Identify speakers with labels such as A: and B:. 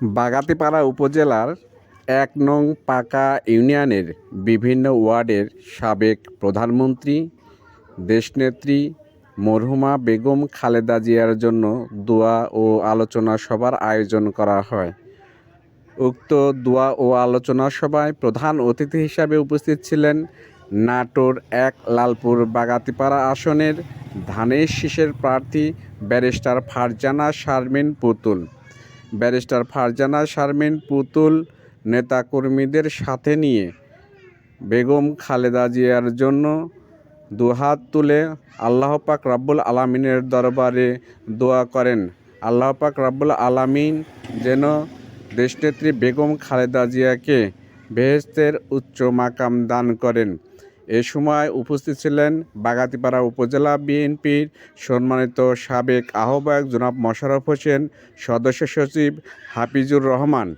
A: বাগাতিপাড়া উপজেলার ১ নং পাঁকা ইউনিয়নের বিভিন্ন ওয়ার্ডের সাবেক প্রধানমন্ত্রী, দেশনেত্রী মরহুমা বেগম খালেদা জিয়ার জন্য দোয়া ও আলোচনা সভার আয়োজন করা হয়। উক্ত দোয়া ও আলোচনা সভায় প্রধান অতিথি হিসাবে উপস্থিত ছিলেন নাটোর ১ লালপুর বাগাতিপাড়া আসনের ধানের শীষের প্রার্থী ব্যারিস্টার ফারজানা শারমিন পুতুল। ব্যারিস্টার ফারজানা শারমিন পুতুল নেতাকর্মীদের সাথে নিয়ে বেগম খালেদা জিয়ার জন্য দুহাত তুলে আল্লাহ পাক রব্বুল আলামিনের দরবারে দোয়া করেন। আল্লাহ পাক রব্বুল আলামিন যেন দেশনেত্রী বেগম খালেদা জিয়াকে বেহেশতের উচ্চ মাকাম দান করেন। এ সময় উপস্থিত ছিলেন বাগাতিপাড়া উপজেলা বিএনপির সম্মানিত সাবেক আহ্বায়ক জনাব মোশাররফ হোসেন, সদস্য সচিব হাফিজুর রহমান।